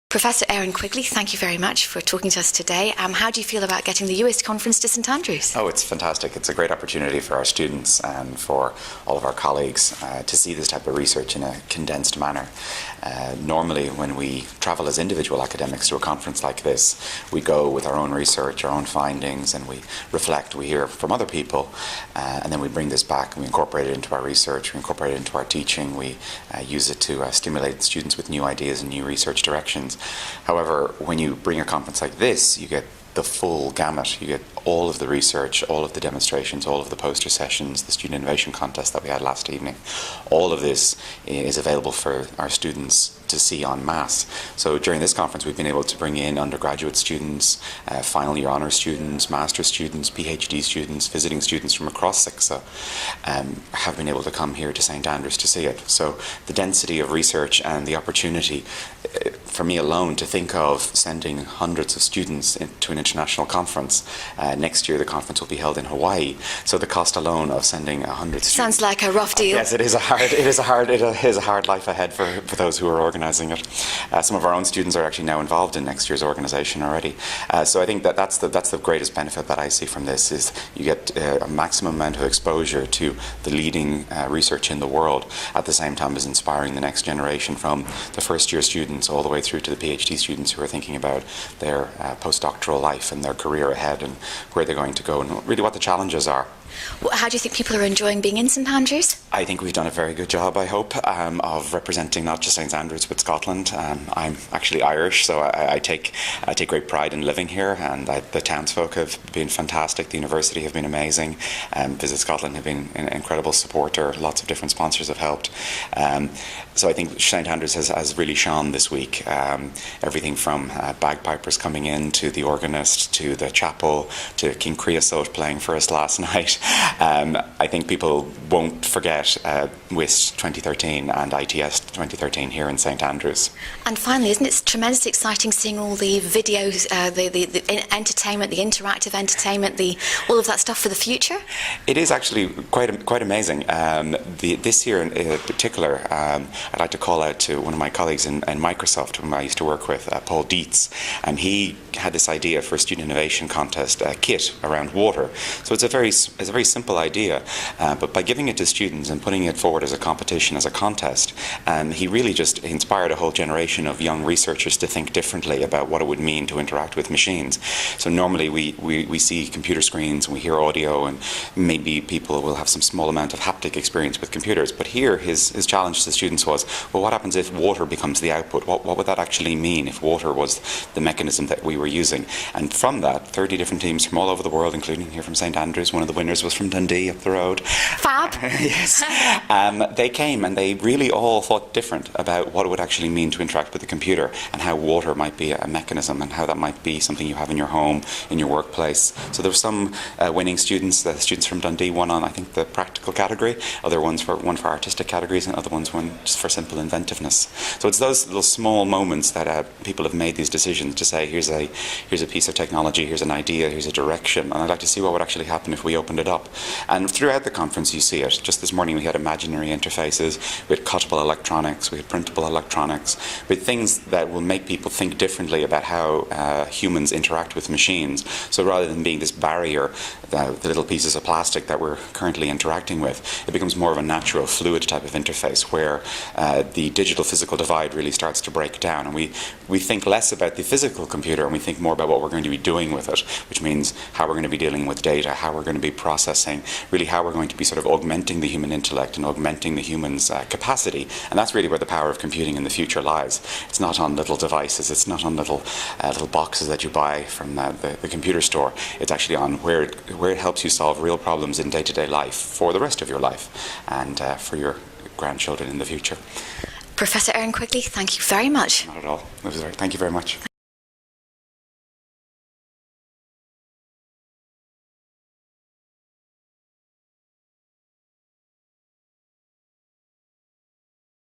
Professor Erin Quigley, thank you very much for talking to us today. How do you feel about getting the UIST conference to St Andrews? Oh, it's fantastic. It's a great opportunity for our students and for all of our colleagues to see this type of research in a condensed manner. Normally, when we travel as individual academics to a conference like this, we go with our own research, our own findings, and we reflect, we hear from other people, and then we bring this back and we incorporate it into our research, we incorporate it into our teaching, we use it to stimulate students with new ideas and new research directions. However, when you bring a conference like this, you get the full gamut. You get all of the research, all of the demonstrations, all of the poster sessions, the student innovation contest that we had last evening. All of this is available for our students to see en masse. So during this conference we've been able to bring in undergraduate students, final year honours students, master's students, PhD students, visiting students from across CICSA have been able to come here to St Andrews to see it. So the density of research and the opportunity for me alone to think of sending hundreds of students to an international conference. Next year the conference will be held in Hawaii, so the cost alone of sending 100 students. Sounds like a rough deal. Yes, it is a hard life ahead for those who are organising it. Some of our own students are actually now involved in next year's organisation already. So I think that's the greatest benefit that I see from this, is you get a maximum amount of exposure to the leading research in the world, at the same time as inspiring the next generation, from the first year students all the way through to the PhD students who are thinking about their postdoctoral life and their career ahead and where they're going to go and really what the challenges are. How do you think people are enjoying being in St Andrews? I think we've done a very good job, I hope, of representing not just St Andrews but Scotland. I'm actually Irish, so I take great pride in living here, and the townsfolk have been fantastic. The university have been amazing. Visit Scotland have been an incredible supporter. Lots of different sponsors have helped. So I think St Andrews has really shone this week. Everything from bagpipers coming in, to the organist, to the chapel, to King Creosote playing for us last night. I think people won't forget UIST 2013 and ITS 2013 here in St Andrews. And finally, isn't it tremendously exciting seeing all the videos, the entertainment, the interactive entertainment, all of that stuff for the future? It is actually quite amazing. This year in particular, I'd like to call out to one of my colleagues in Microsoft, whom I used to work with, Paul Dietz, and he had this idea for a student innovation contest kit around water. So it's a very simple idea, but by giving it to students and putting it forward as a competition, as a contest, he really just inspired a whole generation of young researchers to think differently about what it would mean to interact with machines. So normally we see computer screens and we hear audio, and maybe people will have some small amount of haptic experience with computers, but here his challenge to the students was, well, what happens if water becomes the output? What would that actually mean if water was the mechanism that we were using? And from that, 30 different teams from all over the world, including here from St Andrews. One of the winners was from Dundee up the road. Fab. Yes. They came and they really all thought different about what it would actually mean to interact with the computer, and how water might be a mechanism, and how that might be something you have in your home, in your workplace. So there were some winning students. The students from Dundee won on, I think, the practical category. Other ones one for artistic categories, and other ones won just for simple inventiveness. So it's those little small moments that people have made these decisions to say, here's a piece of technology, here's an idea, here's a direction, and I'd like to see what would actually happen if we opened it up. And throughout the conference you see it. Just this morning we had imaginary interfaces, we had cuttable electronics, we had printable electronics, with things that will make people think differently about how humans interact with machines. So rather than being this barrier, the little pieces of plastic that we're currently interacting with, it becomes more of a natural, fluid type of interface, where the digital-physical divide really starts to break down, and we think less about the physical computer and we think more about what we're going to be doing with it, which means how we're going to be dealing with data, how we're going to be processing, really how we're going to be sort of augmenting the human intellect and augmenting the human's capacity. And that's really where the power of computing in the future lies. It's not on little devices, it's not on little boxes that you buy from the computer store. It's actually on where it helps you solve real problems in day-to-day life for the rest of your life, and for your grandchildren in the future. Professor Erin Quigley, thank you very much. Not at all. Thank you very much.